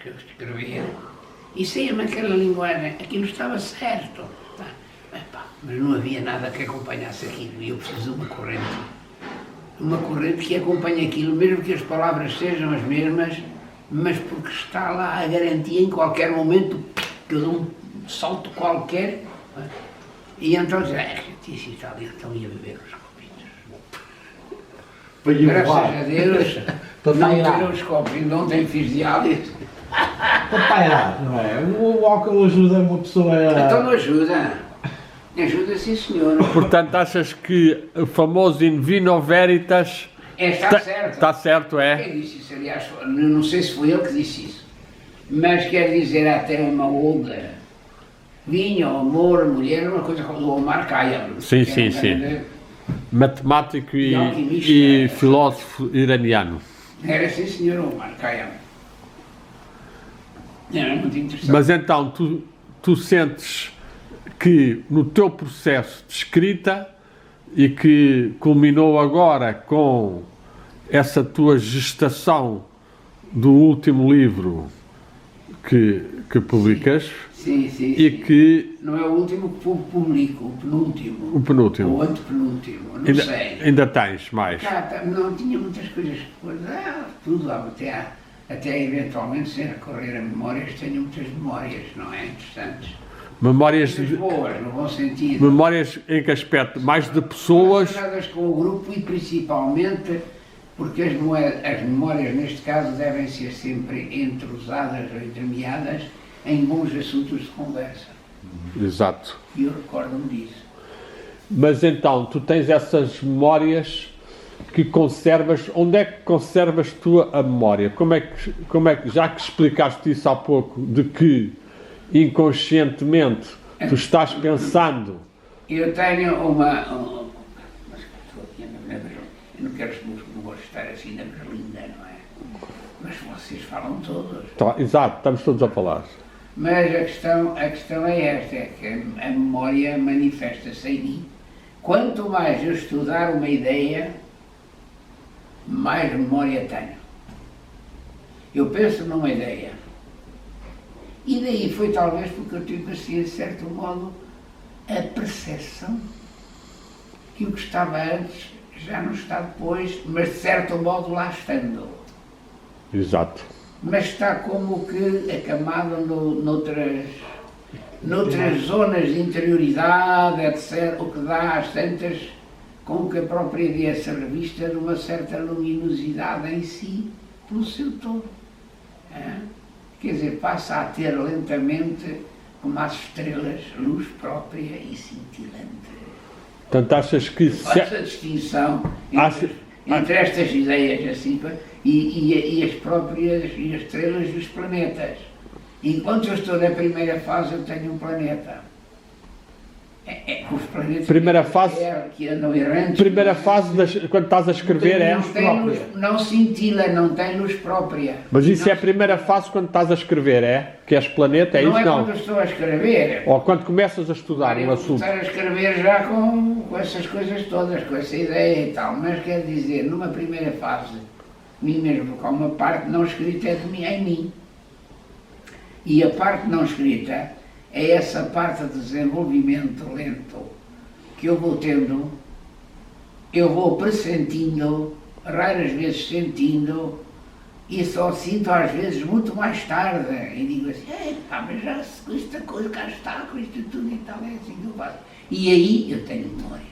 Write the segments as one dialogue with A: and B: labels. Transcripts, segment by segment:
A: que eu escrevia, e saía-me aquela linguagem, aquilo estava certo. Tá? Mas não havia nada que acompanhasse aquilo, e eu preciso de uma corrente que acompanhe aquilo, mesmo que as palavras sejam as mesmas, mas porque está lá a garantia em qualquer momento que eu dou um salto qualquer. E então dizia, disse e tal, então ia beber uns copitos. Graças a Deus, não beberam os copos, ainda ontem fiz diálise.
B: Para pairar, não é? O álcool ajuda uma pessoa a...
A: Então não ajuda. Ajuda, sim, senhor.
C: Portanto, achas que o famoso in vino veritas...
A: Está certo.
C: Está certo, é?
A: Quem disse isso, aliás, não sei se foi ele que disse isso, mas quer dizer até uma outra. Vinho, amor, mulher, uma coisa como o Omar Khayyam.
C: Sim. Matemático e filósofo iraniano.
A: Era sim, senhor Omar Khayyam. Era muito interessante.
C: Mas então, tu sentes que no teu processo de escrita, e que culminou agora com essa tua gestação do último livro que publicas,
A: sim.
C: Que...
A: Não é o último que publico, o penúltimo.
C: O penúltimo.
A: O antepenúltimo, não sei.
C: Ainda tens mais?
A: Não, tinha muitas coisas, tudo, até eventualmente, sem recorrer a memórias, tenho muitas memórias, não é? Interessantes.
C: Memórias
A: boas, no bom sentido.
C: Memórias em que aspecto? Mais de pessoas?
A: Relacionadas com o grupo e principalmente porque as memórias, neste caso, devem ser sempre entrousadas ou entremeadas em bons assuntos de conversa.
C: Exato.
A: E eu recordo-me disso.
C: Mas então, tu tens essas memórias que conservas. Onde é que conservas tu a memória? Como é que, já que explicaste isso há pouco, de que inconscientemente tu estás pensando?
A: Eu tenho eu não quero estar assim na berlinda, não é? Mas vocês falam todos.
C: Exato, estamos todos a falar.
A: Mas a questão é esta, é que a memória manifesta-se em mim. Quanto mais eu estudar uma ideia, mais memória tenho. Eu penso numa ideia. E daí foi talvez porque eu tive assim, de certo modo, a percepção que o que estava antes já não está depois, mas de certo modo lá estando.
C: Exato.
A: Mas está como que acamado noutras zonas de interioridade, etc., o que dá às tantas com que a própria ideia se revista de uma certa luminosidade em si, pelo seu todo. Quer dizer, passa a ter lentamente, como as estrelas, luz própria e cintilante.
C: Portanto, achas que...
A: Faz a distinção entre estas ideias assim, e as próprias e as estrelas e os planetas. Enquanto eu estou na primeira fase, eu tenho um planeta. Os planetas
C: primeira fase,
A: que andam errantes.
C: Primeira fase, quando estás a escrever,
A: não cintila, não tem luz própria.
C: Mas isso é a primeira fase quando estás a escrever, que és planeta, é isso?
A: Não é quando estou a escrever.
C: Ou quando começas a estudar um assunto.
A: Começar a escrever já com essas coisas todas, com essa ideia e tal, mas quer dizer, numa primeira fase, mim mesmo, com uma parte não escrita é de mim, é em mim. E a parte não escrita é essa parte de desenvolvimento lento que eu vou tendo, eu vou pressentindo, raras vezes sentindo, e só sinto às vezes muito mais tarde. E digo assim, mas já com esta coisa cá está, com isto tudo e tal, é assim que eu faço. E aí eu tenho memória.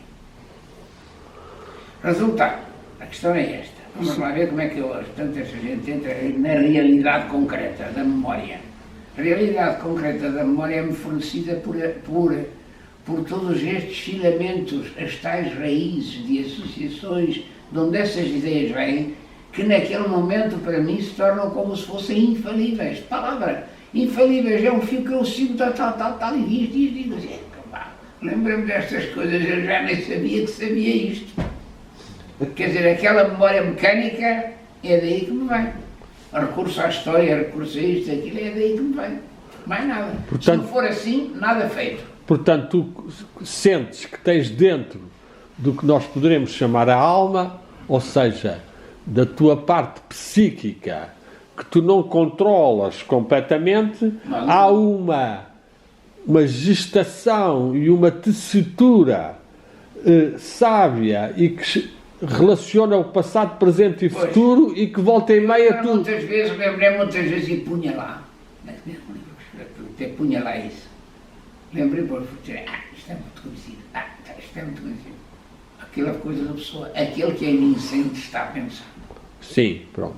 A: Resultado, a questão é esta. Vamos lá ver como é que portanto, esta gente entra na realidade concreta da memória. A realidade concreta da memória é-me fornecida por todos estes filamentos, as tais raízes de associações, de onde essas ideias vêm, que naquele momento para mim se tornam como se fossem infalíveis. Palavra, infalíveis, é um fio que eu sigo, tal, e digo assim, lembrei-me destas coisas, eu já nem sabia que sabia isto. Quer dizer, aquela memória mecânica é daí que me vem. Recurso à história, recurso a isto, aquilo, é daí que me vem. Mais nada. Portanto, se não for assim, nada feito.
C: Portanto, tu sentes que tens dentro do que nós poderemos chamar a alma, ou seja, da tua parte psíquica, que tu não controlas completamente,
A: Não.
C: há uma gestação e uma tessitura sábia e que relaciona o passado, presente e
A: Pois.
C: futuro e que volta e meia tu...
A: Muitas vezes, lembrei muitas vezes e punha lá. Naquele livro, até punha lá isso. Lembrei, por dizer, isto é muito conhecido. Isto é muito conhecido. Aquela coisa da pessoa, aquele que é inocente está a pensar.
C: Sim, pronto.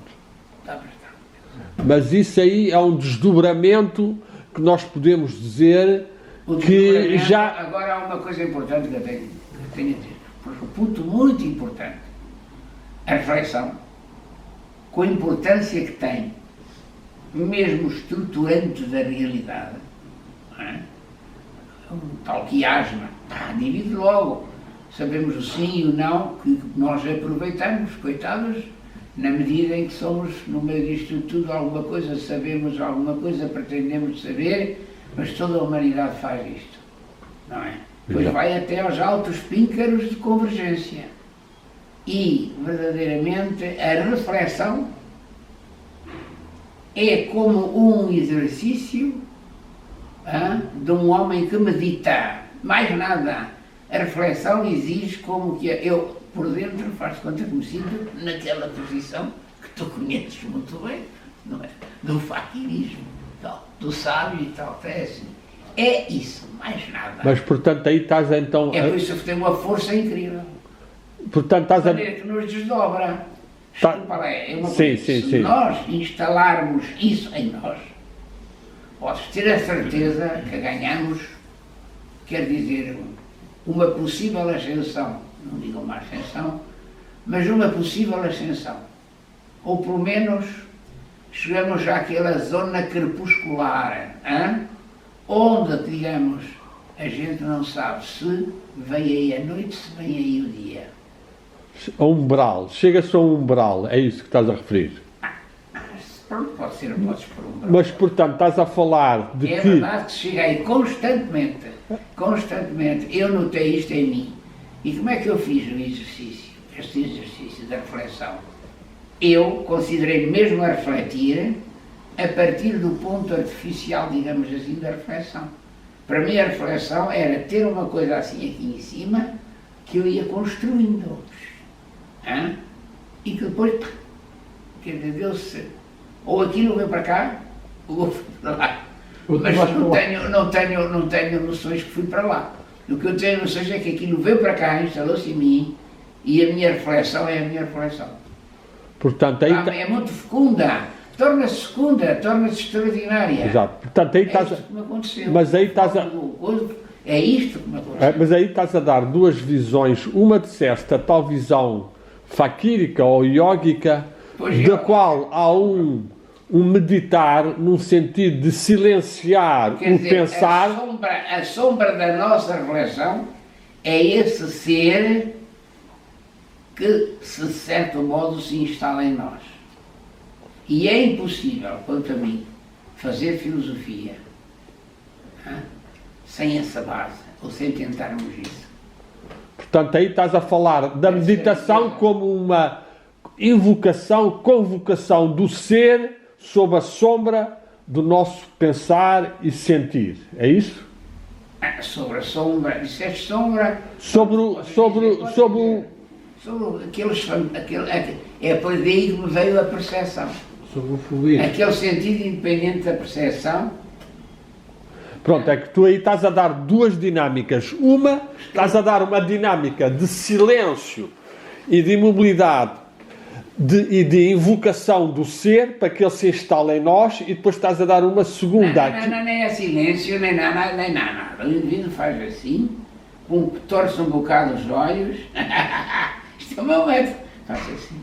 A: Está a pensar.
C: Mas isso aí é um desdobramento que nós podemos dizer
A: O
C: que
A: desdobramento,
C: já...
A: Agora há uma coisa importante que eu tenho a dizer. Porque um ponto muito importante, a reflexão, com a importância que tem, mesmo estruturante da realidade, não é? Um tal quiasma, divide logo. Sabemos o sim e o não, que nós aproveitamos, coitados, na medida em que somos, no meio disto tudo, alguma coisa sabemos, alguma coisa pretendemos saber, mas toda a humanidade faz isto, não é? Pois vai até aos altos píncaros de convergência. E, verdadeiramente, a reflexão é como um exercício de um homem que medita. Mais nada. A reflexão exige como que eu, por dentro, faz conta que me sinto naquela posição que tu conheces muito bem, não é? Do faquirismo, do sábio e tal, é assim. É isso, mais nada.
C: Mas, portanto, aí estás então...
A: É por isso que tem uma força incrível.
C: Portanto, estás
A: De
C: a...
A: maneira que nos desdobra.
C: Tá.
A: Desculpa lá, é uma
C: Sim,
A: coisa.
C: sim,
A: Se
C: sim.
A: nós instalarmos isso em nós, podes ter a certeza que ganhamos, quer dizer, uma possível ascensão, não digo uma ascensão, mas uma possível ascensão. Ou pelo menos chegamos àquela zona crepuscular, onde, digamos, a gente não sabe se vem aí a noite, se vem aí o dia.
C: A umbral. Chega-se a um umbral. É isso que estás a referir.
A: Pronto, pode ser, podes por um.
C: Mas, portanto, estás a falar de
A: É
C: que...
A: verdade que cheguei constantemente, eu notei isto em mim. E como é que eu fiz o exercício, este exercício da reflexão? Eu considerei mesmo a refletir a partir do ponto artificial, digamos assim, da reflexão. Para mim a reflexão era ter uma coisa assim aqui em cima que eu ia construindo. E que depois, quer dizer, deu-se, ou aquilo veio para cá, ou fui para lá. Mas não tenho noções que fui para lá. O que eu tenho noções é que aquilo veio para cá, instalou-se em mim, e a minha reflexão é a minha reflexão.
C: Portanto, aí...
A: É muito fecunda, torna-se fecunda, torna-se extraordinária.
C: Exato. Portanto, aí estás...
A: É isto que me aconteceu.
C: Mas aí estás a...
A: É isto que me aconteceu.
C: Mas aí estás a dar duas visões. Uma disseste, a tal visão faquírica ou iógica, da qual há um meditar num sentido de silenciar
A: Quer
C: o
A: dizer,
C: pensar.
A: A sombra da nossa reflexão é esse ser que, de certo modo, se instala em nós. E é impossível, quanto a mim, fazer filosofia sem essa base, ou sem tentarmos isso.
C: Portanto, aí estás a falar da meditação como uma invocação, convocação do ser sob a sombra do nosso pensar e sentir. É isso?
A: Sobre a sombra, disseste sombra...
C: Sobre
A: é por daí que me veio a percepção.
B: Sobre o fluir.
A: Aquele sentido independente da percepção.
C: Pronto, é que tu aí estás a dar duas dinâmicas. Uma, estás a dar uma dinâmica de silêncio e de imobilidade e de invocação do ser para que ele se instale em nós, e depois estás a dar uma segunda.
A: Não, nem é silêncio, nem nada. O indivíduo faz assim, torce um bocado os olhos. Isto é o meu método. Faz assim.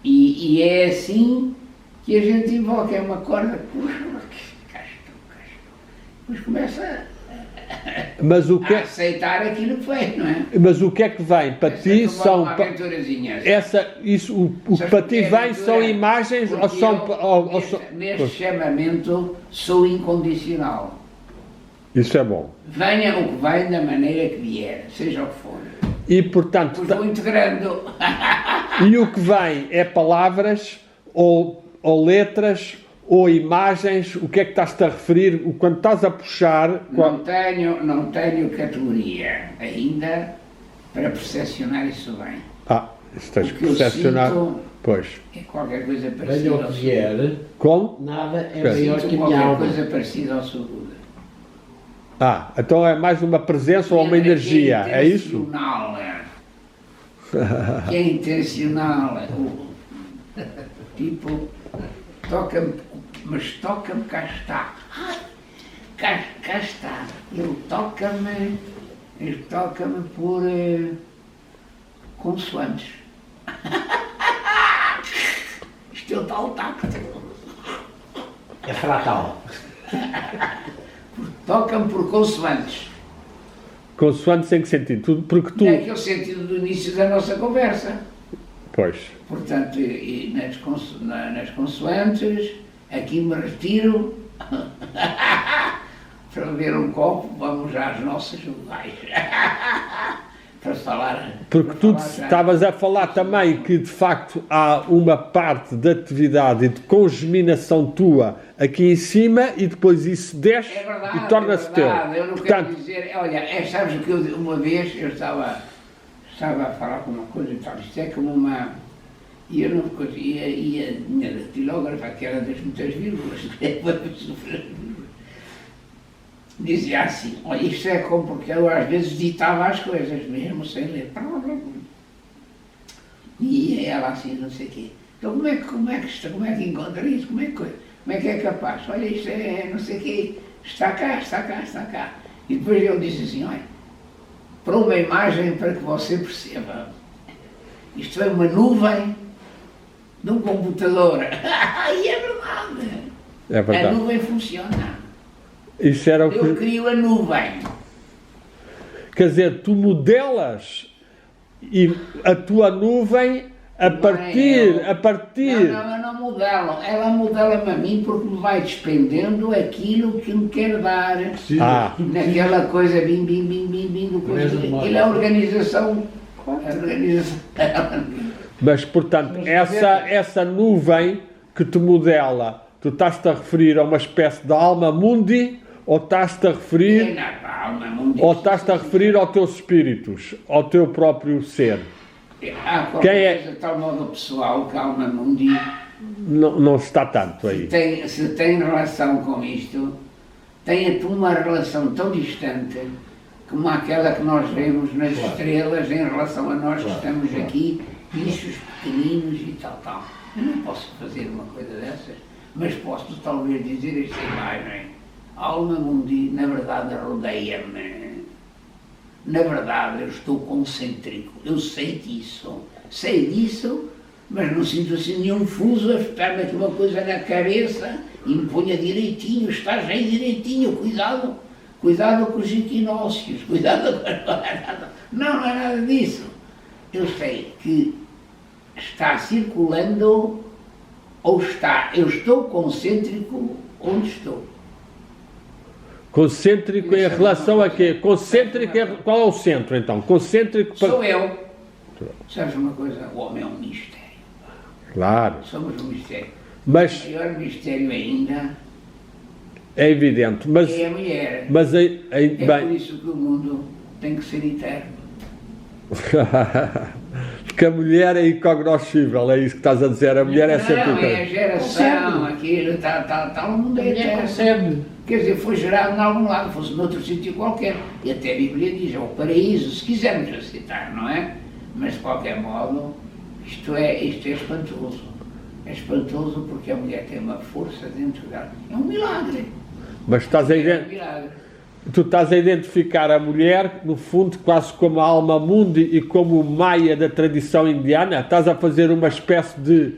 A: E é assim que a gente invoca, é uma corda, puxa, cá estou. Depois começa
C: Mas o que
A: a aceitar aquilo que foi, não é?
C: Mas o que é que vem para ti são
A: uma aventurazinha.
C: o que para ti vem são imagens ou são
A: neste chamamento sou incondicional.
C: Isso é bom.
A: Venha o que vem da maneira que vier, seja o que for.
C: E portanto
A: Pois vou integrando.
C: e o que vem é palavras ou letras, ou imagens, o que é que estás-te a referir? Quando estás a puxar...
A: Não tenho categoria ainda para percepcionar isso bem.
C: Isso tens
A: O
C: que
A: que eu
C: percepcionar.
A: sinto
C: Pois.
A: é qualquer coisa
B: Venha
A: parecida
B: o
A: ao
B: que vier,
C: Como?
B: nada é
C: Espera.
B: maior que a minha
A: qualquer
B: alma.
A: coisa parecida ao seu Buda.
C: Então é mais uma presença ou uma energia, é isso?
A: Intencional, que é intencional. Tipo, toca-me, mas toca-me, cá está. Ai, cá está. Ele toca-me por consoantes. Isto é o tal tacto.
B: É fratal.
A: Toca-me por consoantes.
C: Consoantes em que sentido? Porque tu...
A: Naquele sentido do início da nossa conversa.
C: Pois.
A: Portanto, nas consoantes, aqui me retiro para beber um copo, vamos às nossas lugares. Para falar.
C: Porque
A: para
C: tu
A: falar já.
C: estavas a falar também que de facto há uma parte de atividade e de congeminação tua aqui em cima e depois isso desce
A: É verdade,
C: e torna-se teu.
A: Eu não quero
C: Portanto,
A: dizer, olha, sabes o que uma vez eu estava a falar com uma coisa e tal, isto é como uma. E eu não ia a minha datilógrafa, que era das muitas vírgulas, dizia assim, olha, isto é como porque eu às vezes ditava as coisas, mesmo sem ler. E ela assim, não sei o quê. Então como é que encontra isso? Como é que é capaz? Olha, isto é não sei o quê, está cá. E depois ele disse assim, olha, para uma imagem para que você perceba, isto é uma nuvem de um computador. E é verdade.
C: é verdade.
A: A nuvem funciona.
C: Isso era o
A: Eu
C: que...
A: crio a nuvem.
C: Quer dizer, tu modelas e a tua nuvem a partir...
A: Não, eu não modelo. Ela modela-me a mim porque me vai despendendo aquilo que me quer dar. Naquela coisa, bim, do coisa. Aquilo é a organização.
C: Mas, portanto, essa nuvem que te modela, tu estás-te a referir a uma espécie de alma mundi ou estás-te a referir... Ou estás-te a referir aos teus espíritos, ao teu próprio ser?
A: Há qualquer coisa de tal modo pessoal que a alma mundi
C: não está tanto aí.
A: se tem relação com isto, tem uma relação tão distante como aquela que nós vemos nas estrelas em relação a nós que estamos aqui, bichos pequeninos e tal. Eu não posso fazer uma coisa dessas, mas posso talvez dizer esta imagem. A alma mundi, na verdade, rodeia-me. Na verdade, eu estou concêntrico. Eu sei disso, mas não sinto assim nenhum fuso a ficar-me aqui uma coisa na cabeça e me ponha direitinho, está já direitinho, cuidado com os equinócios, cuidado com... Não é nada disso. Eu sei que está circulando eu estou concêntrico onde estou.
C: Concêntrico em relação a quê? Concêntrico, qual é o centro então? Concêntrico para...
A: Sou eu. Sabes uma coisa? O homem é um mistério.
C: Claro.
A: Somos um mistério.
C: Mas...
A: O maior mistério ainda
C: é evidente, mas...
A: é a mulher.
C: Mas
A: bem,
C: bem...
A: por isso que o mundo tem que ser eterno.
C: Porque a mulher é incognoscível, é isso que estás a dizer, a mulher é sempre...
A: Não, é a geração, aquilo, tal, o mundo é eterno.
B: Percebe?
A: Quer dizer, foi gerado em algum lado, fosse noutro sítio qualquer. E até a Bíblia diz, é o paraíso, se quisermos aceitar, não é? Mas de qualquer modo, isto é espantoso. É espantoso porque a mulher tem uma força dentro dela. É um milagre.
C: Mas tu estás a identificar a mulher, no fundo, quase como a alma mundi e como o maia da tradição indiana. Estás a fazer uma espécie de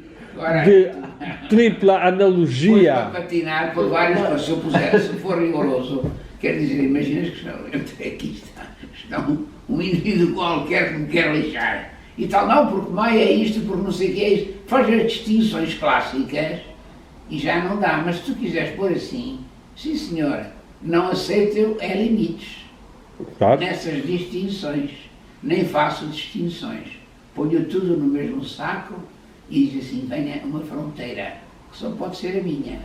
C: tripla analogia.
A: Para patinar por vários, se for rigoroso, quer dizer, imaginas que aqui está um indivíduo qualquer que me quer lixar. E tal, não, porque maia é isto, porque não sei o que é isto. Faz as distinções clássicas e já não dá. Mas se tu quiseres pôr assim, sim senhora, não aceito limites.
C: Claro.
A: Nessas distinções. Nem faço distinções. Ponho tudo no mesmo saco e diz assim, venha uma fronteira, que só pode ser a minha.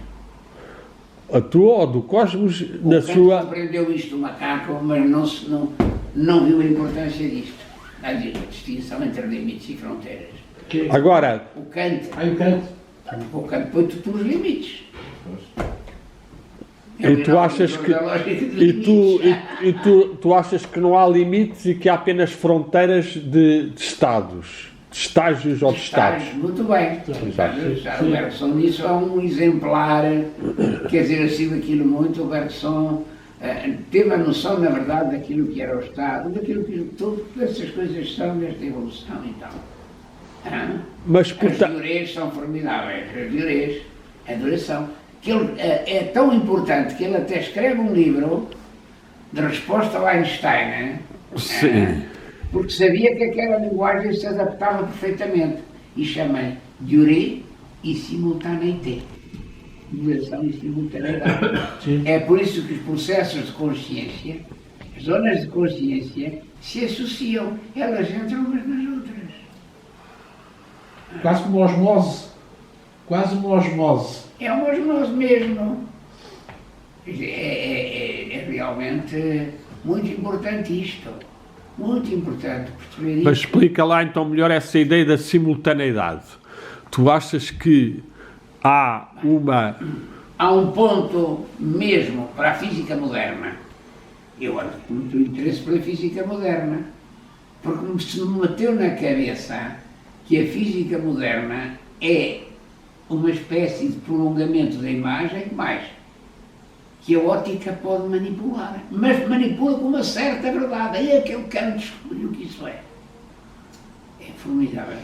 C: A tua ou do cosmos, na
A: O Kant
C: sua...
A: compreendeu isto do macaco, mas não viu a importância disto. A distinção entre limites e fronteiras.
C: Agora,
A: O Kant,
B: Aí o canto.
A: o Kant põe tudo pelos limites.
C: e tu achas que... tu achas que não há limites e que há apenas fronteiras de estados, de estágios ou de estados.
A: Muito bem.
C: Exato.
A: O Bergson disso é um exemplar, quer dizer, assim daquilo muito, o Bergson teve a noção, na verdade, daquilo que era o Estado, daquilo que todas essas coisas são desta evolução e tal.
C: Mas,
A: As
C: portanto...
A: teorias são formidáveis, as teorias, a duração, que ele, é tão importante que ele até escreve um livro de resposta ao Einstein,
C: Sim.
A: porque sabia que aquela linguagem se adaptava perfeitamente, e chama durée e simultaneité. Duração e simultaneidade. É por isso que os processos de consciência, as zonas de consciência, se associam, elas entram umas nas outras.
B: Quase como osmose. Quase uma osmose.
A: É uma osmose mesmo. É realmente muito importante isto. Muito importante perceber
C: Mas
A: isto.
C: explica lá então melhor essa ideia da simultaneidade. Tu achas que há uma...
A: Há um ponto mesmo para a física moderna. Eu ando com muito interesse pela física moderna. Porque se me meteu na cabeça que a física moderna é uma espécie de prolongamento da imagem, mais que a óptica pode manipular, mas manipula com uma certa verdade. Aí é que eu quero descobrir o que isso é. É formidável.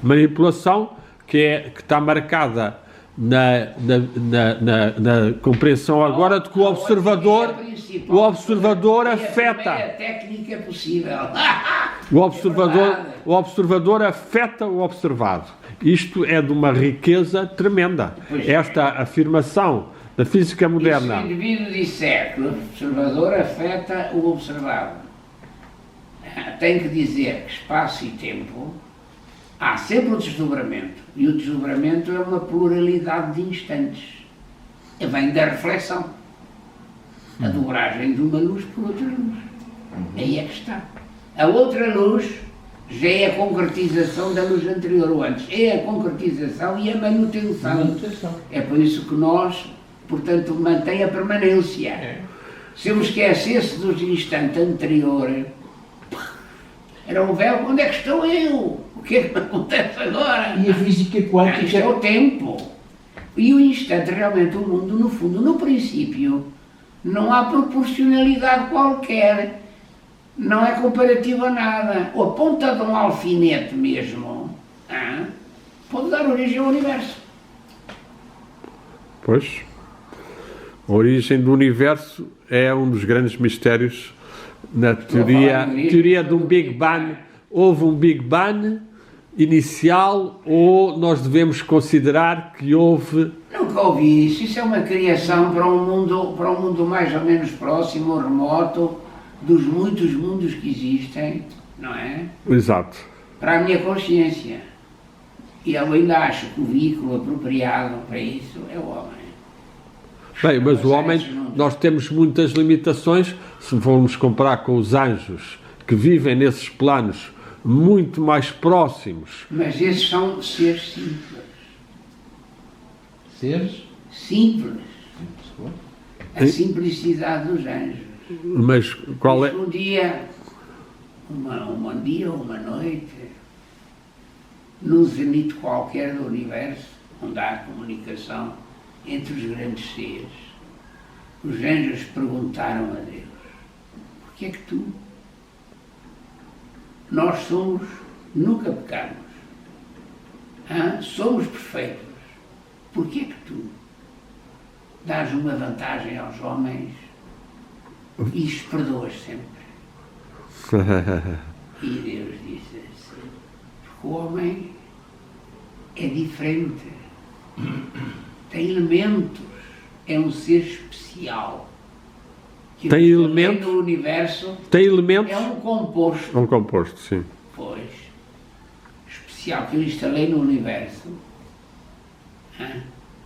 C: manipulação que está marcada na compreensão agora de que o observador afeta.
A: É a técnica possível.
C: O observador afeta o observado. Isto é de uma riqueza tremenda. Esta afirmação da física moderna.
A: Se o indivíduo disser que o observador afeta o observado, tem que dizer que espaço e tempo há sempre um desdobramento. E o desdobramento é uma pluralidade de instantes. Vem da reflexão. A dobragem de uma luz por outra luz. Aí é que está. A outra luz já é a concretização da luz anterior ou antes. É a concretização e a manutenção. É por isso que nós, portanto, mantém a permanência. Se eu me esquecesse do instante anterior, era um véu, onde é que estou eu? O que é que me acontece agora?
B: E a física
A: Isto
B: quântica?
A: é o tempo. E o instante, realmente, o mundo, no fundo, no princípio, não há proporcionalidade qualquer. Não é comparativo a nada. A ponta de um alfinete mesmo pode dar origem ao universo.
C: Pois. A origem do universo é um dos grandes mistérios na teoria de um Big Bang. Houve um Big Bang inicial ou nós devemos considerar que houve...
A: Nunca ouvi isso. Isso é uma criação para um mundo mais ou menos próximo, remoto, dos muitos mundos que existem, não é?
C: Exato.
A: Para a minha consciência. E eu ainda acho que o veículo apropriado para isso é o homem.
C: Bem, mas o homem, nós temos muitas limitações, se formos comparar com os anjos, que vivem nesses planos muito mais próximos.
A: Mas esses são seres simples.
B: Seres?
A: Simples. A simplicidade dos anjos.
C: Mas qual é...
A: Um dia, um dia ou uma noite, num zenite qualquer do universo, onde há comunicação entre os grandes seres, os anjos perguntaram a Deus: porquê é que tu? Nós somos, nunca pecamos, somos perfeitos, porquê é que tu dás uma vantagem aos homens e os perdoas sempre? E Deus disse assim: porque o homem é diferente, tem elementos, é um ser especial. Que
C: tem elementos
A: no universo
C: tem elementos?
A: É um composto.
C: É um composto, sim.
A: Pois, especial que eu instalei no universo,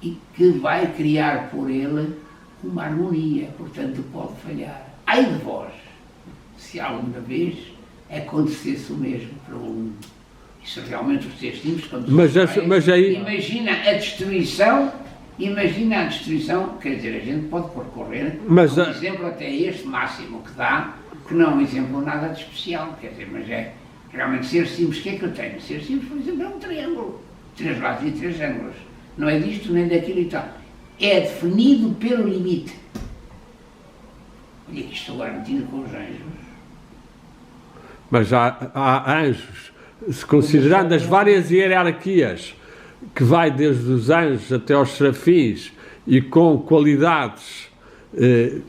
A: e que vai criar por ele uma harmonia, portanto pode falhar. Ai de vós, se alguma vez acontecesse o mesmo para o mundo. Isso realmente os teus times, quando
C: Mas aí...
A: imagina a destruição, quer dizer, a gente pode percorrer
C: Mas
A: um exemplo até este máximo que dá, que não é um exemplo nada de especial, quer dizer, mas é realmente ser simples. O que é que eu tenho? Ser simples, por exemplo, é um triângulo, 3 lados e 3 ângulos. Não é disto nem daquilo e tal. É definido pelo limite. Olha que estou agora metido com os anjos.
C: Mas há anjos, se considerando as várias hierarquias, que vai desde os anjos até aos serafins e com qualidades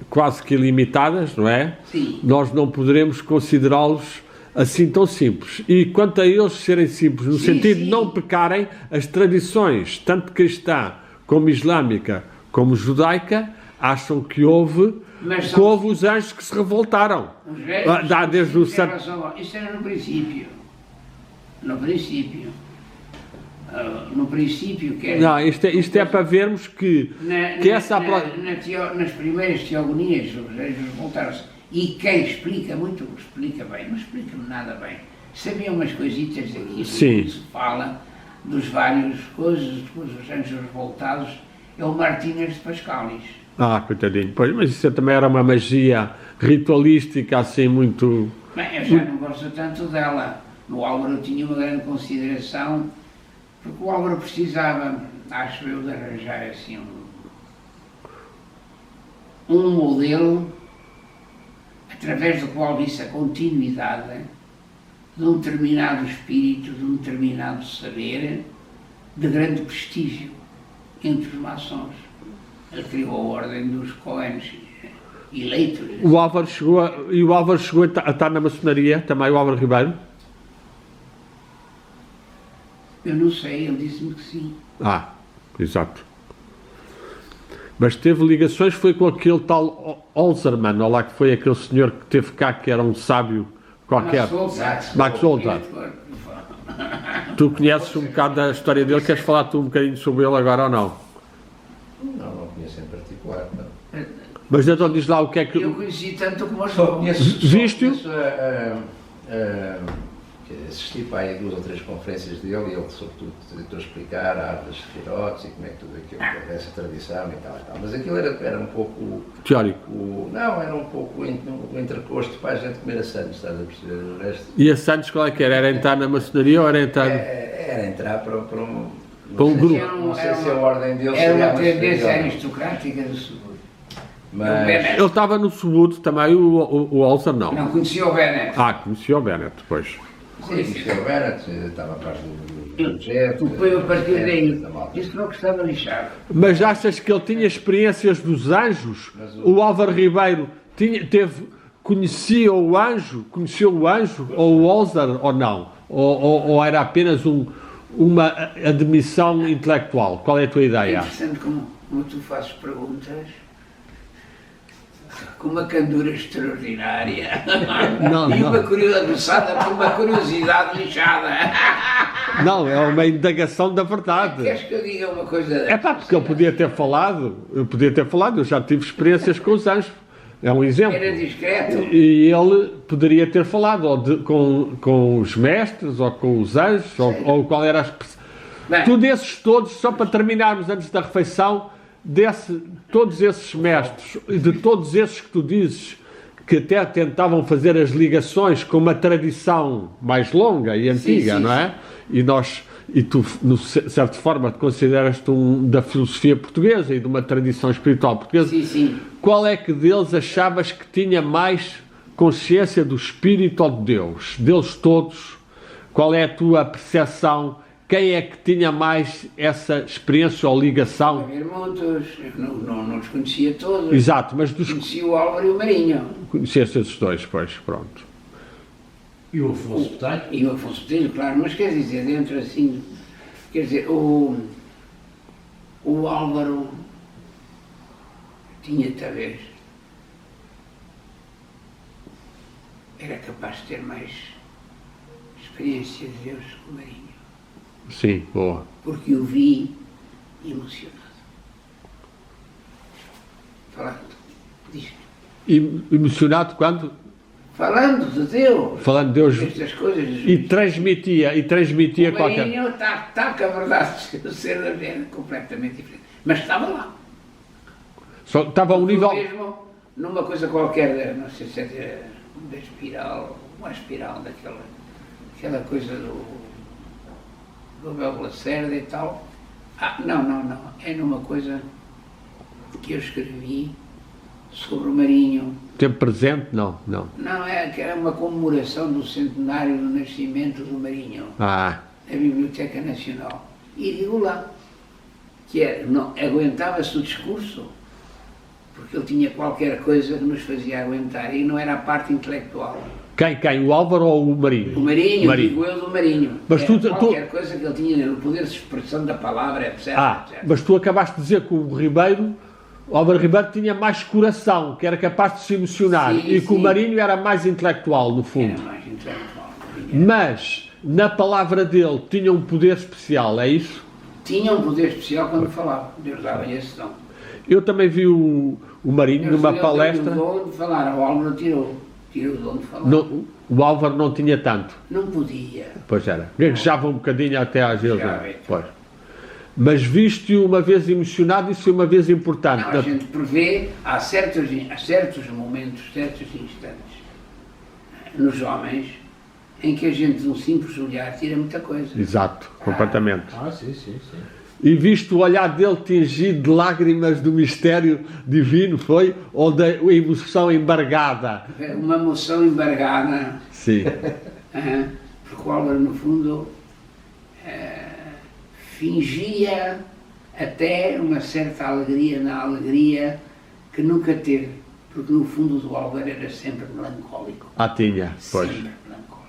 C: quase que ilimitadas, não é?
A: Sim.
C: Nós não poderemos considerá-los assim tão simples. E quanto a eles serem simples, no sentido de não pecarem, as tradições, tanto cristã como islâmica, como judaica, acham que houve os anjos que se revoltaram.
A: Os velhos,
C: Dá desde o
A: isso era no princípio. No princípio. No princípio, que
C: Não, isto é para vermos que
A: nas primeiras teogonias os anjos voltaram-se. E quem explica muito, explica bem, não explica nada bem. Sabia umas coisitas aqui,
C: Sim.
A: se fala dos vários coisas, depois os anjos revoltados, é o Martínez de Pascalis.
C: Coitadinho. Pois, mas isso também era uma magia ritualística, assim, muito...
A: Bem, eu já não gosto tanto dela. No Álvaro eu tinha uma grande consideração, porque o Álvaro precisava, acho eu, de arranjar assim um modelo através do qual visse a continuidade de um determinado espírito, de um determinado saber, de grande prestígio entre os maçons. Ele criou a ordem dos Coens eleitos.
C: O Álvaro chegou a estar na maçonaria, também o Álvaro Ribeiro?
A: Eu não sei, ele disse-me que sim.
C: Exato. Mas teve ligações, foi com aquele tal Olzerman, ou lá que foi aquele senhor que teve cá, que era um sábio qualquer. Max Olzar. Tu conheces um bocado da história dele, queres falar tu um bocadinho sobre ele agora ou não?
D: Não conheço em particular, não.
C: Mas então diz lá o que é que...
A: Eu conheci tanto como os
C: Viste-o?
D: Assisti para aí 2 ou 3 conferências dele e ele sobretudo tentou explicar a arte das sefirotes e como é que tudo aquilo, essa tradição e tal. Mas aquilo era um pouco...
C: Teórico.
D: Não, era um pouco o entrecosto para a gente comer a Santos, estás a perceber o resto?
C: E a Santos qual é que era? Era entrar na maçonaria ou era entrar...
D: Era entrar para um
C: grupo.
D: Não sei se a ordem dele
A: era
D: seria
A: uma tendência
D: maçonaria.
A: aristocrática do Subúrbio.
D: Mas...
C: Ele estava no Subúrbio também, o Olser não.
A: Não conhecia o Bennett.
C: Conhecia o Bennett, depois.
D: Conhecia o Bennett, estava a par do Jeff.
A: Foi a partir daí. Isso não estava lixado.
C: Mas achas que ele tinha experiências dos anjos? O Álvaro Ribeiro conhecia o anjo? Conheceu o anjo? Ou o Olser ou não? Ou era apenas uma admissão intelectual? Qual é a tua
A: É
C: ideia?
A: interessante como tu fazes perguntas com uma candura extraordinária e uma curiosidade por uma curiosidade lixada.
C: Não, é uma indagação da verdade.
A: Queres que eu diga uma coisa
C: É porque ele podia ter falado, eu já tive experiências com os anjos, é um exemplo.
A: Era discreto.
C: E ele poderia ter falado ou com os mestres, ou com os anjos, ou qual era a... Tu desses todos, só para terminarmos antes da refeição, todos esses mestres, de todos esses que tu dizes, que até tentavam fazer as ligações com uma tradição mais longa e antiga,
A: sim,
C: não é? E tu, de certa forma, te consideras-te da filosofia portuguesa e de uma tradição espiritual portuguesa.
A: Sim.
C: Qual é que deles achavas que tinha mais consciência do Espírito ou de Deus? Deles todos, qual é a tua percepção? Quem é que tinha mais essa experiência ou ligação?
A: Havia muitos, não os conhecia todos.
C: Exato, mas
A: conhecia o Álvaro e o Marinho.
C: Conheceste esses dois, pois, pronto.
B: E o Afonso Botelho?
A: E o Afonso Botelho, claro, mas quer dizer, dentro assim, quer dizer, o Álvaro tinha talvez, era capaz de ter mais experiência de Deus que o Marinho.
C: Sim, boa.
A: porque o vi emocionado. Falando, diz,
C: Emocionado quando?
A: falando de Deus,
C: Falando de Deus.
A: estas coisas.
C: E transmitia
A: O
C: qualquer.
A: Marinho está com a verdade de ser da vida completamente diferente. Mas estava lá.
C: Só estava a um nível.
A: Mesmo numa coisa qualquer, não sei se é da espiral, uma espiral aquela coisa do Belo Lacerda e tal. Não. É numa coisa que eu escrevi sobre o Marinho.
C: Tempo presente? Não.
A: Não, que era uma comemoração do centenário do nascimento do Marinho,
C: Ah,
A: na Biblioteca Nacional. E digo lá, que não, aguentava-se o discurso, porque ele tinha qualquer coisa que nos fazia aguentar, e não era a parte intelectual.
C: quem? O Álvaro ou o Marinho?
A: O Marinho, digo eu do Marinho.
C: Mas
A: Era
C: tu-
A: qualquer coisa que ele tinha no poder de expressão da palavra, etc. etc.
C: Mas tu acabaste de dizer que o Álvaro Ribeiro tinha mais coração, que era capaz de se emocionar,
A: Sim,
C: e que o
A: sim.
C: Marinho era mais intelectual, no
A: Era
C: fundo.
A: mais intelectual.
C: Mas, na palavra dele, tinha um poder especial, é isso?
A: Tinha um poder especial quando falava. Deus dava-lhe esse dom.
C: Eu também vi o Marinho
A: Deus
C: numa
A: deu-lhe
C: palestra.
A: o dom de falar. O Álvaro tirou o dom de falar.
C: O Álvaro não tinha tanto.
A: Não podia.
C: Pois era. Gaguejava um bocadinho até às vezes.
A: Gaguejava,
C: Pois. Mas viste-o uma vez emocionado, isso é uma vez importante.
A: Não, a gente prevê, há certos momentos, certos instantes, nos homens, em que a gente, de um simples olhar, tira muita coisa.
C: Exato, completamente.
B: Sim.
C: E viste o olhar dele tingido de lágrimas do mistério divino, foi? Ou da emoção embargada?
A: Uma emoção embargada,
C: Sim.
A: porque o Álvaro, no fundo, fingia até uma certa alegria na alegria que nunca teve, porque no fundo do Álvaro era sempre melancólico.
C: Tinha, pois.
A: Sempre melancólico.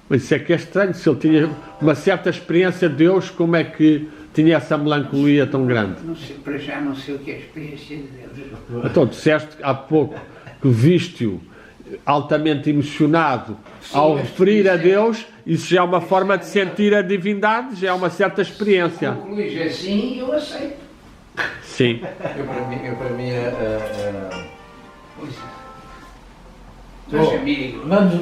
C: Mas isso é que é estranho, se ele tinha uma certa experiência de Deus, como é que tinha essa melancolia tão grande?
A: Não sei, para já não sei o que é a experiência de Deus.
C: Então, disseste há pouco que viste-o altamente emocionado ao
A: mas
C: referir a
A: isso é-
C: Deus, isso já é uma forma de sentir a divindade, já é uma certa experiência.
A: Concluís assim, eu aceito.
C: Sim.
D: Eu para mim
A: Pois é. Meus amigos,
B: Vamos